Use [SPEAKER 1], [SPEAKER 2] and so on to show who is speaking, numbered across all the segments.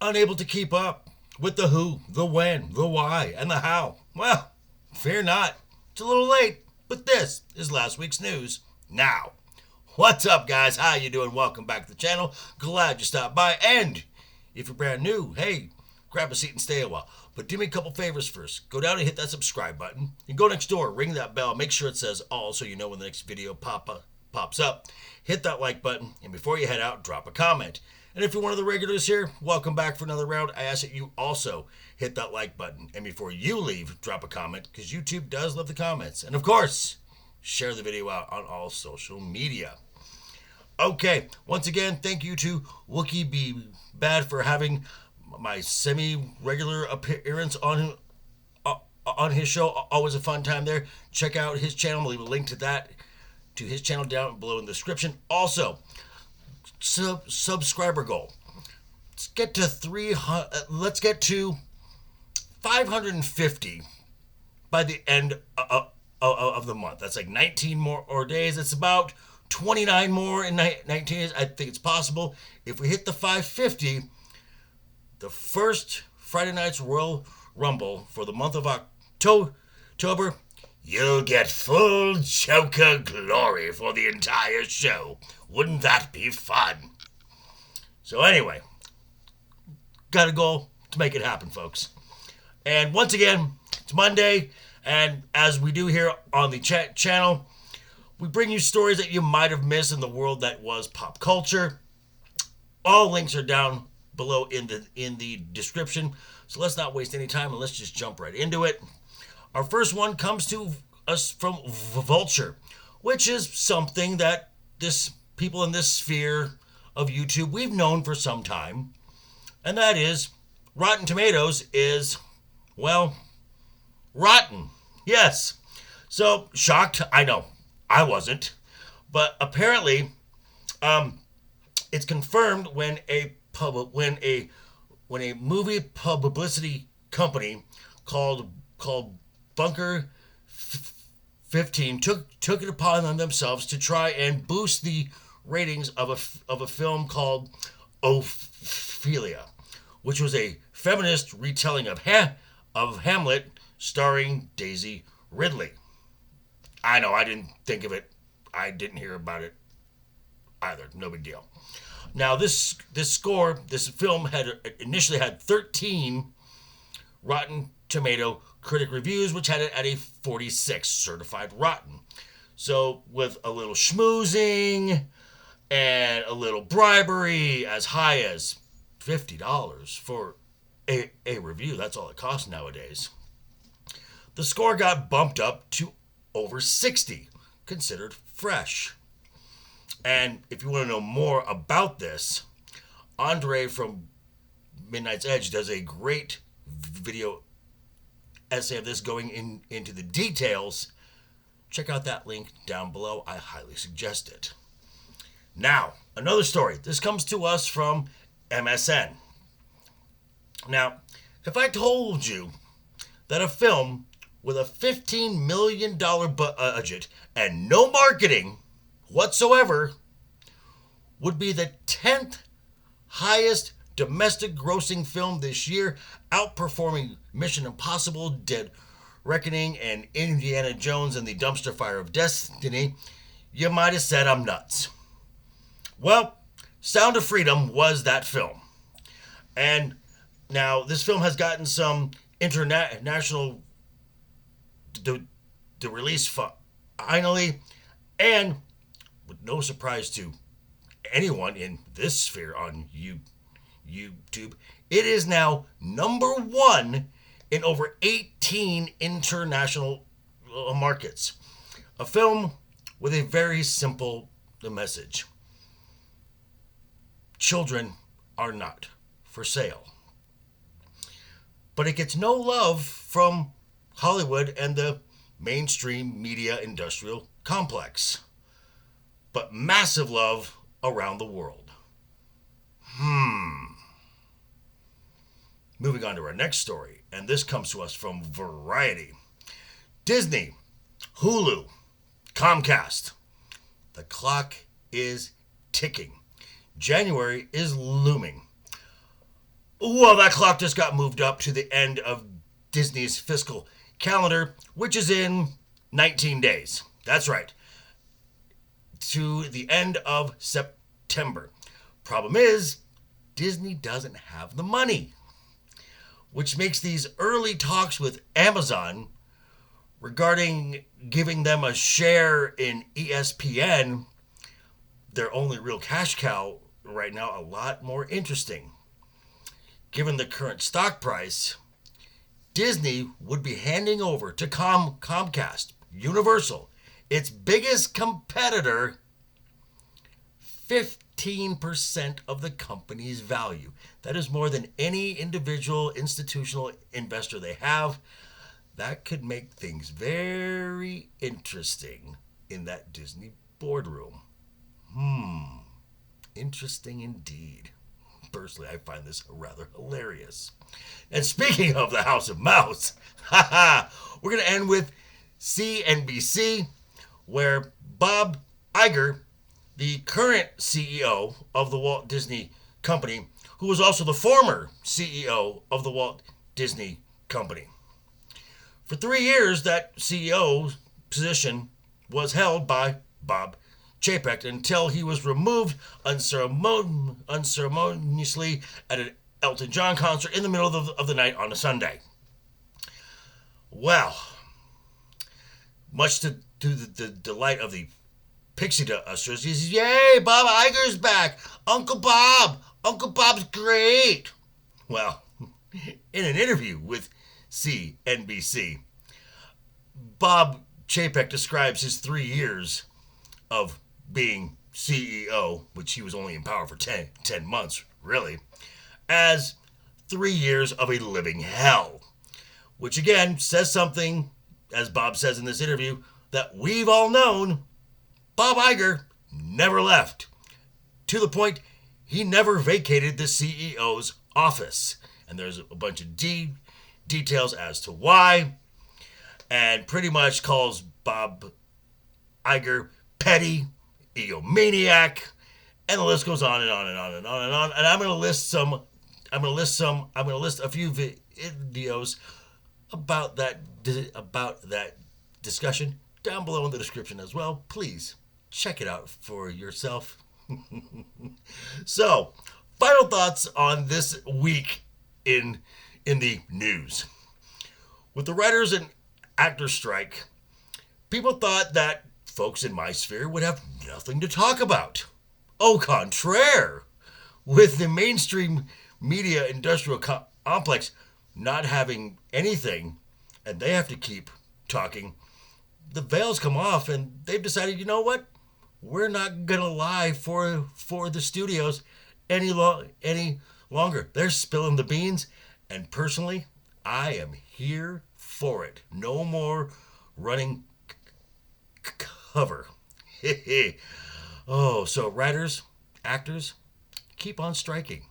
[SPEAKER 1] Unable to keep up with the who, the when, the why, and the how. Well, fear not. It's a little late, but this is last week's news. Now, what's up, guys? How you doing? Welcome back to the channel. Glad you stopped by. And if you're brand new, hey, grab a seat and stay a while. But do me a couple favors first. Go down and hit that subscribe button. And go next door, ring that bell. Make sure it says all so you know when the next video pops up. Hit that like button. And before you head out, drop a comment. And if you're one of the regulars here, welcome back for another round. I ask that you also hit that like button. And before you leave, drop a comment, because YouTube does love the comments. And of course, share the video out on all social media. Okay, once again, thank you to Wookie Be Bad for having my semi-regular appearance on his show. Always a fun time there. Check out his channel. I'll leave a link to his channel down below in the description. Also, subscriber goal. Let's get to 550 by the end of the month. That's like 19 more days. It's about 29 more in 19 days. I think it's possible. If we hit the 550, the first Friday night's Royal Rumble for the month of October, you'll get full Joker glory for the entire show. Wouldn't that be fun? So anyway, got a goal to make it happen, folks. And once again, it's Monday, and as we do here on the channel, we bring you stories that you might have missed in the world that was pop culture. All links are down below in the description. So let's not waste any time and let's just jump right into it. Our first one comes to us from Vulture, which is something that people in this sphere of YouTube we've known for some time, and that is Rotten Tomatoes is, well, rotten. Yes. So shocked, I know. I wasn't, but apparently, it's confirmed when a movie publicity company called Bunker 15 took it upon themselves to try and boost the ratings of a film called Ophelia, which was a feminist retelling of Hamlet starring Daisy Ridley. I know, I didn't think of it. I didn't hear about it either. No big deal. Now, this film had initially had 13 Rotten Tomato critic reviews, which had it at a 46 certified rotten. So with a little schmoozing and a little bribery, as high as $50 for a review, that's all it costs nowadays, the score got bumped up to over 60, considered fresh. And if you want to know more about this, Andre from Midnight's Edge does a great video essay of this going into the details. Check out that link down below. I highly suggest it. Now, another story. This comes to us from MSN. Now, if I told you that a film with a $15 million budget and no marketing whatsoever would be the 10th highest domestic grossing film this year, outperforming Mission Impossible, Dead Reckoning, and Indiana Jones and the Dumpster Fire of Destiny, you might have said I'm nuts. Well, Sound of Freedom was that film. And now this film has gotten some international the release finally, and with no surprise to anyone in this sphere on YouTube, it is now number one in over 18 international markets. A film with a very simple message. Children are not for sale. But it gets no love from Hollywood and the mainstream media industrial complex, but massive love around the world. Moving on to our next story, and this comes to us from Variety. Disney, Hulu, Comcast. The clock is ticking. January is looming. Well, that clock just got moved up to the end of Disney's fiscal calendar, which is in 19 days. That's right. To the end of September. Problem is, Disney doesn't have the money, which makes these early talks with Amazon regarding giving them a share in ESPN, their only real cash cow right now, a lot more interesting. Given the current stock price, Disney would be handing over to Comcast, Universal, its biggest competitor, 15% of the company's value. That is more than any individual institutional investor they have. That could make things very interesting in that Disney boardroom. Interesting indeed. Personally, I find this rather hilarious. And speaking of the House of Mouse, we're going to end with CNBC, where Bob Iger, the current CEO of the Walt Disney Company, who was also the former CEO of the Walt Disney Company. For 3 years, that CEO position was held by Bob Chapek until he was removed unceremoniously at an Elton John concert in the middle of the night on a Sunday. Well, much to the delight of the pixie dusters, he says, "Yay, Bob Iger's back! Uncle Bob's great!" Well, in an interview with CNBC, Bob Chapek describes his 3 years of being CEO, which he was only in power for 10 months, really, as 3 years of a living hell. Which again says something, as Bob says in this interview, that we've all known. Bob Iger never left. To the point, he never vacated the CEO's office. And there's a bunch of details as to why. And pretty much calls Bob Iger petty, egomaniac, and the list goes on and on and on and on and on. And I'm going to list a few videos about that discussion down below in the description as well. Please check it out for yourself. So, final thoughts on this week in the news. With the writers and actors strike, people thought that folks in my sphere would have nothing to talk about. Au contraire, with the mainstream media industrial complex not having anything, and they have to keep talking, the veils come off, and they've decided, you know what? We're not gonna lie for the studios any longer. They're spilling the beans, and personally, I am here for it. No more running cover. Oh, so writers, actors, keep on striking.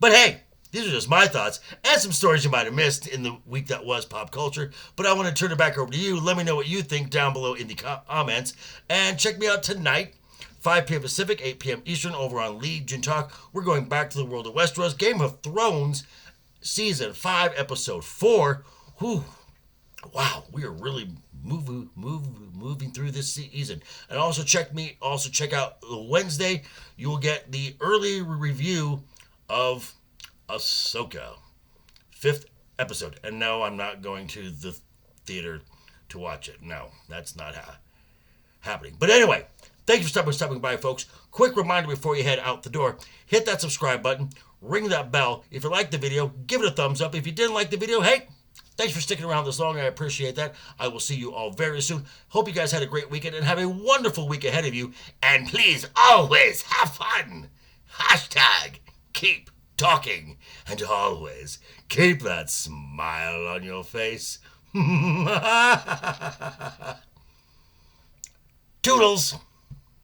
[SPEAKER 1] But hey, these are just my thoughts and some stories you might have missed in the week that was pop culture. But I want to turn it back over to you. Let me know what you think down below in the comments. And check me out tonight, 5 p.m. Pacific, 8 p.m. Eastern, over on Legion Talk. We're going back to the world of Westeros. Game of Thrones, Season 5, Episode 4. Whew. Wow, we are really moving through this season. And also check out Wednesday. You will get the early review of Ahsoka, 5th episode. And no, I'm not going to the theater to watch it. No, that's not happening. But anyway, thank you for stopping by, folks. Quick reminder before you head out the door, hit that subscribe button, ring that bell. If you liked the video, give it a thumbs up. If you didn't like the video, hey, thanks for sticking around this long. I appreciate that. I will see you all very soon. Hope you guys had a great weekend and have a wonderful week ahead of you. And please always have fun. Hashtag keep talking. And always keep that smile on your face. Toodles.